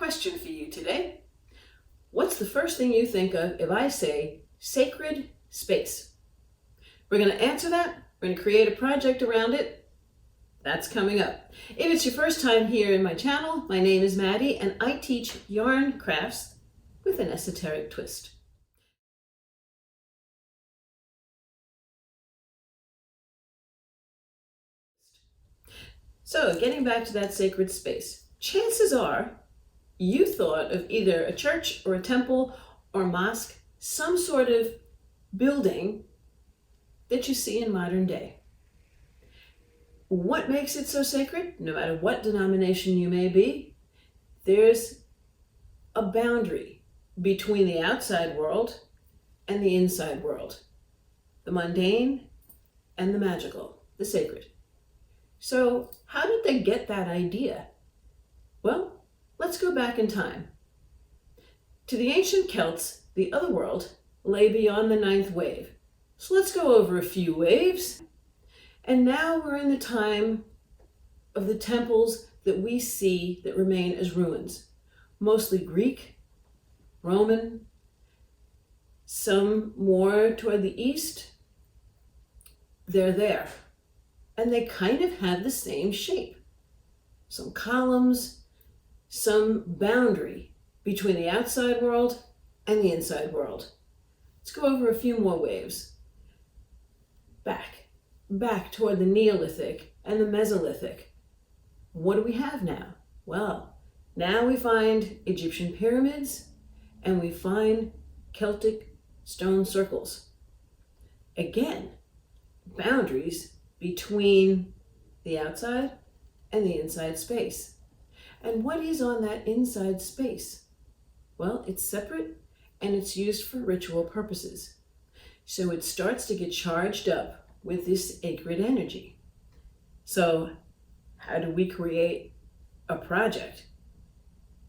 Question for you today. What's the first thing you think of if I say sacred space? We're going to answer that. We're going to create a project around it. That's coming up. If it's your first time here in my channel, my name is Maddie and I teach yarn crafts with an esoteric twist. So getting back to that sacred space, chances are you thought of either a church or a temple or mosque, some sort of building that you see in modern day. What makes it so sacred? No matter what denomination you may be, there's a boundary between the outside world and the inside world, the mundane and the magical, the sacred. So how did they get that idea? Well, let's go back in time. To the ancient Celts, the other world lay beyond the ninth wave. So let's go over a few waves. And now we're in the time of the temples that we see that remain as ruins, mostly Greek, Roman, some more toward the east. They're there. And they kind of have the same shape. Some columns, some boundary between the outside world and the inside world. Let's go over a few more waves. Back toward the Neolithic and the Mesolithic. What do we have now? Well, now we find Egyptian pyramids and we find Celtic stone circles. Again, boundaries between the outside and the inside space. And what is on that inside space? Well, it's separate and it's used for ritual purposes. So it starts to get charged up with this sacred energy. So how do we create a project?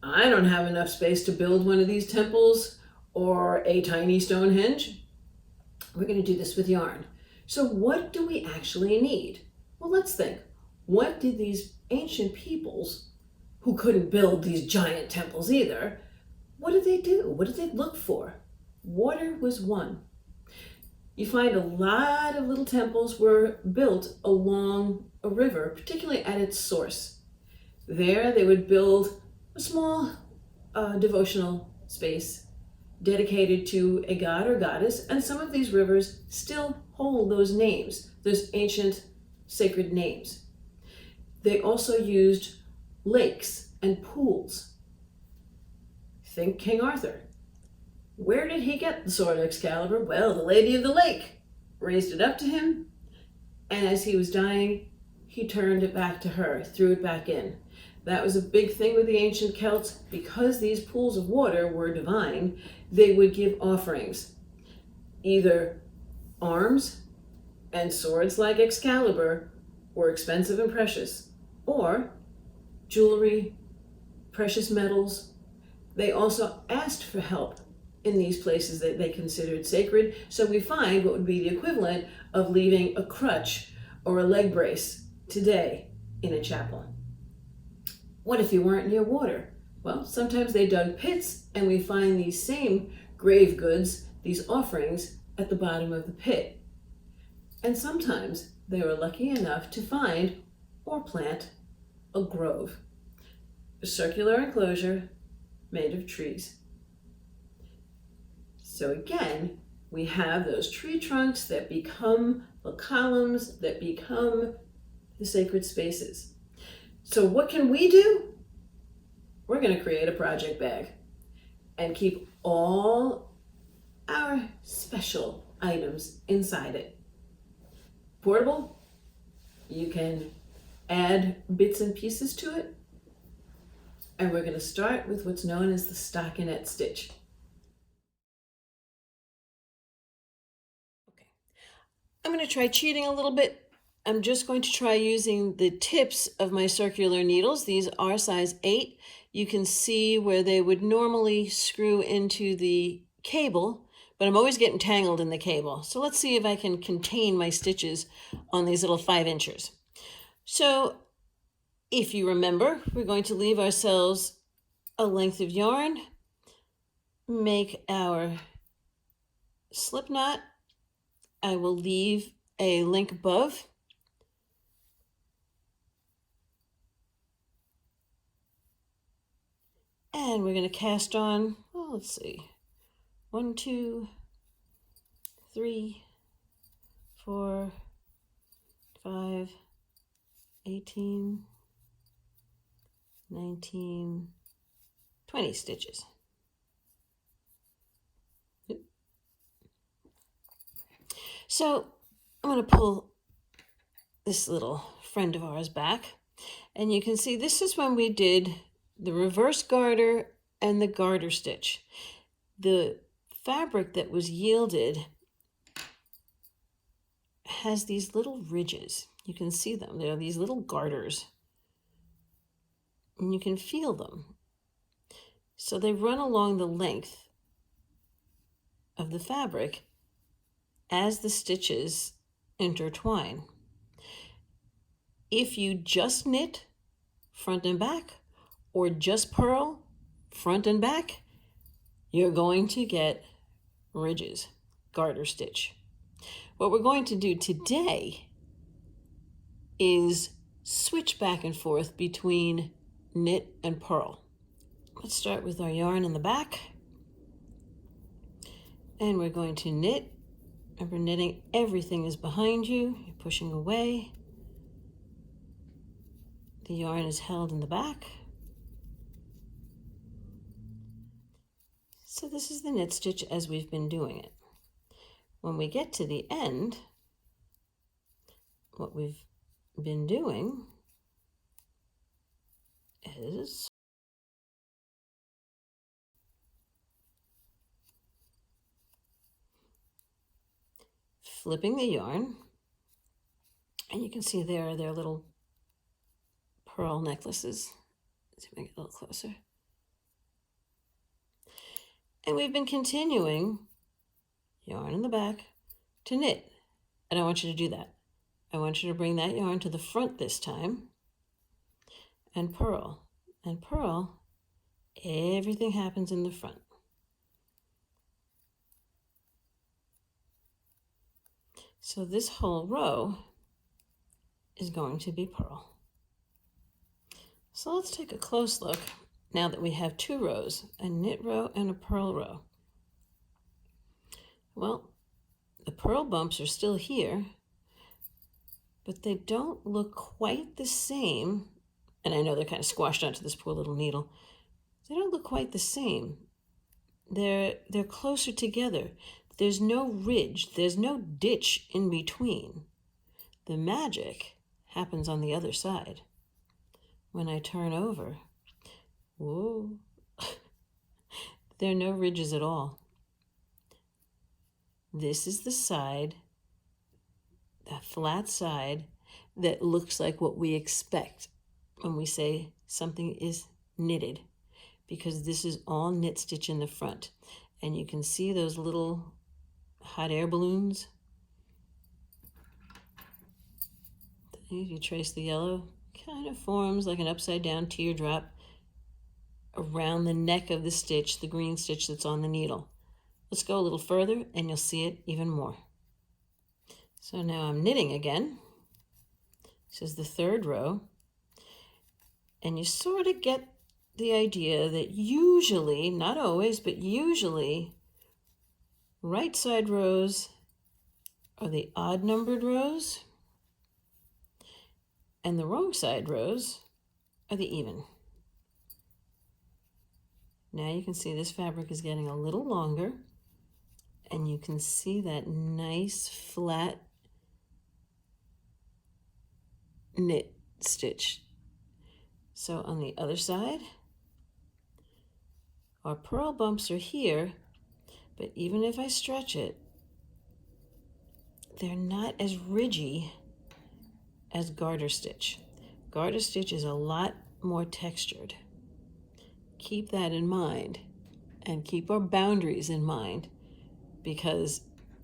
I don't have enough space to build one of these temples or a tiny Stonehenge. We're going to do this with yarn. So what do we actually need? Well, let's think. What did these ancient peoples, who couldn't build these giant temples either, what did they do? What did they look for? Water was one. You find a lot of little temples were built along a river, particularly at its source. There they would build a small devotional space dedicated to a god or goddess, and some of these rivers still hold those names, those ancient sacred names. They also used lakes and pools. Think King Arthur. Where did he get the sword Excalibur? Well, the Lady of the Lake raised it up to him, and as he was dying, he turned it back to her, threw it back in. That was a big thing with the ancient Celts. Because these pools of water were divine, they would give offerings, either arms and swords like Excalibur were expensive and precious, or jewelry, precious metals. They also asked for help in these places that they considered sacred. So we find what would be the equivalent of leaving a crutch or a leg brace today in a chapel. What if you weren't near water? Well, sometimes they dug pits and we find these same grave goods, these offerings, at the bottom of the pit. And sometimes they were lucky enough to find or plant a grove, a circular enclosure made of trees. So again, we have those tree trunks that become the columns, that become the sacred spaces. So what can we do? We're going to create a project bag and keep all our special items inside it. Portable, you can add bits and pieces to it. And we're going to start with what's known as the stockinette stitch. Okay, I'm going to try cheating a little bit. I'm just going to try using the tips of my circular needles. These are size 8. You can see where they would normally screw into the cable, but I'm always getting tangled in the cable. So let's see if I can contain my stitches on these little 5-inchers. So if you remember, we're going to leave ourselves a length of yarn, make our slip knot. I will leave a link above. And we're going to cast on, well, let's see, 1, 2, 3, 4, 5, 18, 19, 20 stitches. So I'm going to pull this little friend of ours back, and you can see this is when we did the reverse garter and the garter stitch. The fabric that was yielded has these little ridges. You can see them. There are these little garters, and you can feel them. So they run along the length of the fabric as the stitches intertwine. If you just knit front and back, or just purl front and back, you're going to get ridges, garter stitch. What we're going to do today is switch back and forth between knit and purl. Let's start with our yarn in the back, and we're going to knit. Remember, knitting, everything is behind you. You're pushing away. The yarn is held in the back. So this is the knit stitch as we've been doing it. When we get to the end, what we've been doing is flipping the yarn, and you can see there are their little pearl necklaces. Let's see if I get a little closer. And we've been continuing yarn in the back to knit. And I want you to do that. I want you to bring that yarn to the front this time and purl. And purl, everything happens in the front. So this whole row is going to be purl. So let's take a close look now that we have two rows, a knit row and a purl row. Well, the purl bumps are still here, but they don't look quite the same. And I know they're kind of squashed onto this poor little needle. They don't look quite the same. They're closer together. There's no ridge, there's no ditch in between. The magic happens on the other side. When I turn over, whoa, there are no ridges at all. This is the side, that flat side, that looks like what we expect when we say something is knitted, because this is all knit stitch in the front. And you can see those little hot air balloons. If you trace the yellow, kind of forms like an upside down teardrop around the neck of the stitch, the green stitch that's on the needle. Let's go a little further and you'll see it even more. So now I'm knitting again. This is the third row. And you sort of get the idea that usually, not always, but usually, right side rows are the odd numbered rows, and the wrong side rows are the even. Now you can see this fabric is getting a little longer, and you can see that nice flat knit stitch. So on the other side, our purl bumps are here, but even if I stretch it, they're not as ridgy as garter stitch. Garter stitch is a lot more textured. Keep that in mind, and keep our boundaries in mind, because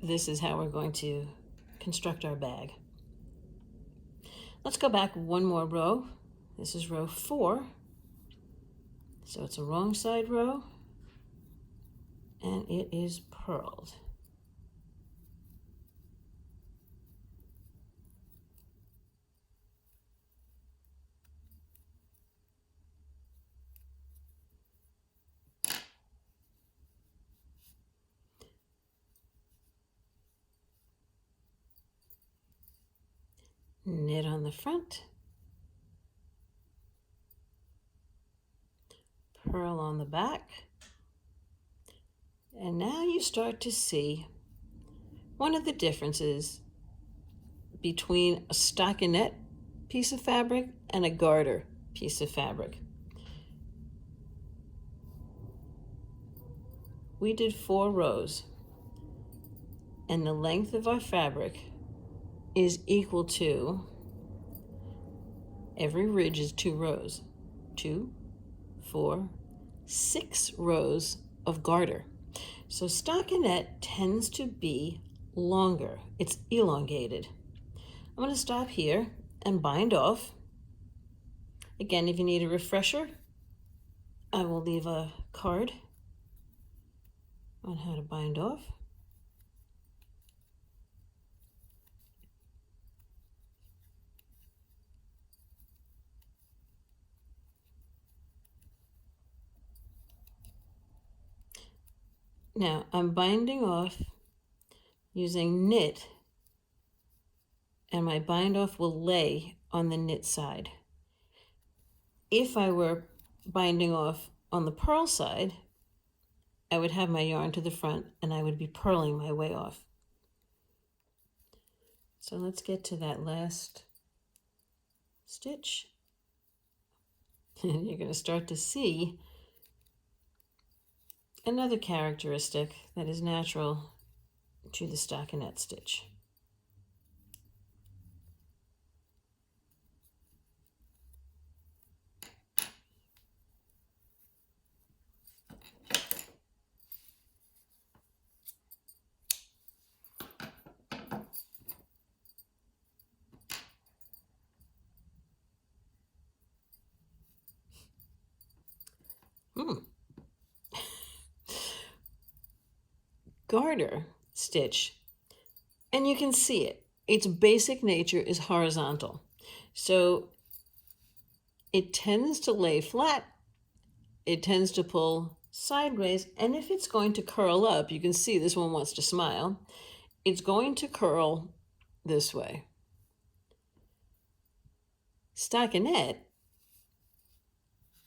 this is how we're going to construct our bag. Let's go back one more row. This is row 4. So it's a wrong side row, and it is purled. Knit on the front, purl on the back, and now you start to see one of the differences between a stockinette piece of fabric and a garter piece of fabric. We did 4 rows, and the length of our fabric is equal to, every ridge is 2 rows, 2, 4, 6 rows of garter. So stockinette tends to be longer. It's elongated. I'm going to stop here and bind off. Again, if you need a refresher, I will leave a card on how to bind off. Now I'm binding off using knit, and my bind off will lay on the knit side. If I were binding off on the purl side, I would have my yarn to the front and I would be purling my way off. So let's get to that last stitch. And you're going to start to see another characteristic that is natural to the stockinette stitch. Garter stitch, and you can see it. Its basic nature is horizontal. So it tends to lay flat, it tends to pull sideways, and if it's going to curl up, you can see this one wants to smile, it's going to curl this way. Stockinette,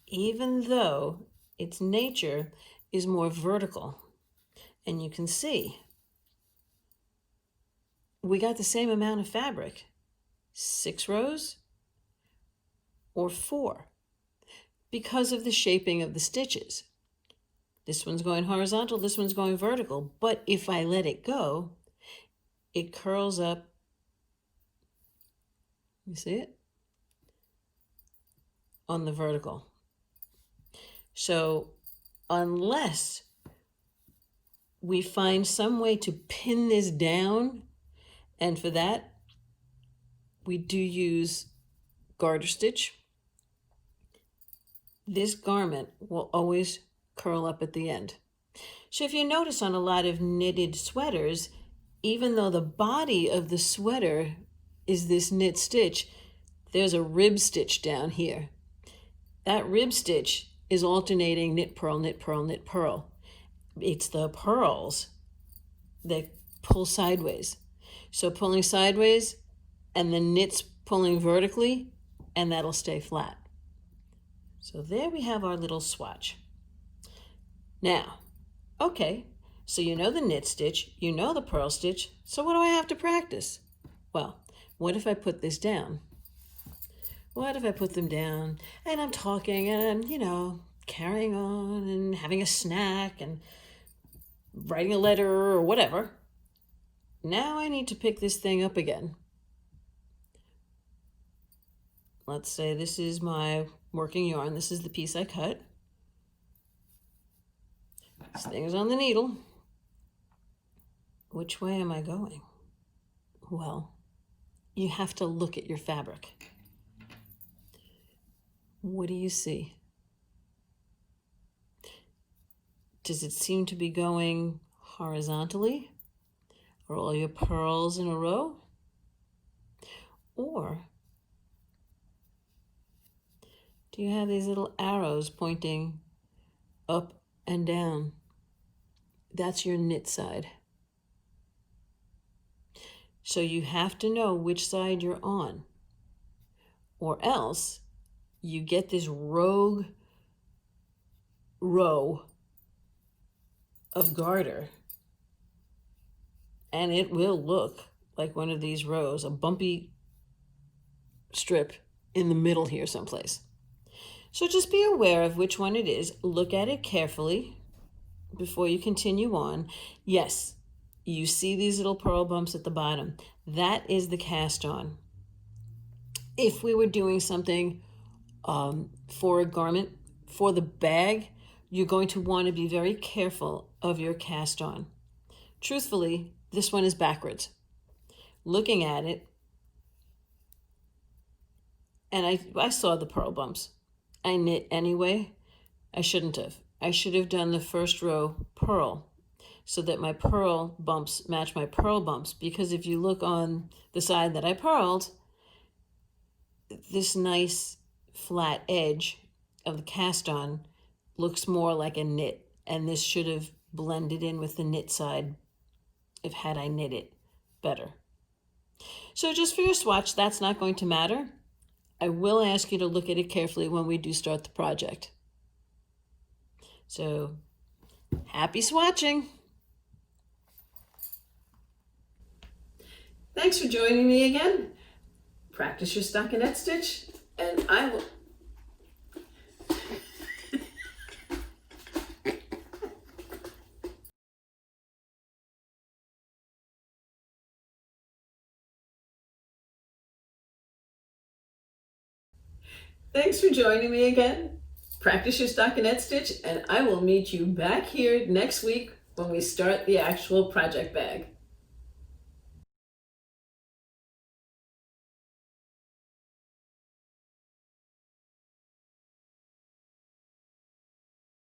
even though its nature is more vertical, and you can see we got the same amount of fabric, 6 rows or 4, because of the shaping of the stitches. This one's going horizontal, this one's going vertical, but if I let it go, it curls up. You see it? On the vertical. So unless we find some way to pin this down, and for that we do use garter stitch, this garment will always curl up at the end. So if you notice on a lot of knitted sweaters, even though the body of the sweater is this knit stitch, there's a rib stitch down here. That rib stitch is alternating knit, purl, knit, purl, knit, purl. It's the purls that pull sideways. So pulling sideways and the knits pulling vertically, and that'll stay flat. So there we have our little swatch. Now, okay, so you know the knit stitch, you know the purl stitch, so what do I have to practice? Well, what if I put this down? What if I put them down and I'm talking and I'm, carrying on and having a snack and writing a letter or whatever. Now I need to pick this thing up again. Let's say this is my working yarn. This is the piece I cut. This thing is on the needle. Which way am I going? Well, you have to look at your fabric. What do you see? Does it seem to be going horizontally? Are all your pearls in a row? Or do you have these little arrows pointing up and down? That's your knit side. So you have to know which side you're on, or else you get this rogue row of garter, and it will look like one of these rows, a bumpy strip in the middle here someplace. So just be aware of which one it is. Look at it carefully before you continue on. Yes, you see these little pearl bumps at the bottom. That is the cast on. If we were doing something for a garment, for the bag, you're going to want to be very careful of your cast on. Truthfully, this one is backwards. Looking at it, and I saw the pearl bumps. I knit anyway. I shouldn't have. I should have done the first row pearl so that my pearl bumps match my pearl bumps, because if you look on the side that I purled, this nice flat edge of the cast on looks more like a knit, and this should have blended in with the knit side if had I knit it better. So just for your swatch, that's not going to matter. I will ask you to look at it carefully when we do start the project. So happy swatching. Thanks for joining me again. Practice your stockinette stitch, and I will... Thanks for joining me again. Practice your stockinette stitch, and I will meet you back here next week when we start the actual project bag.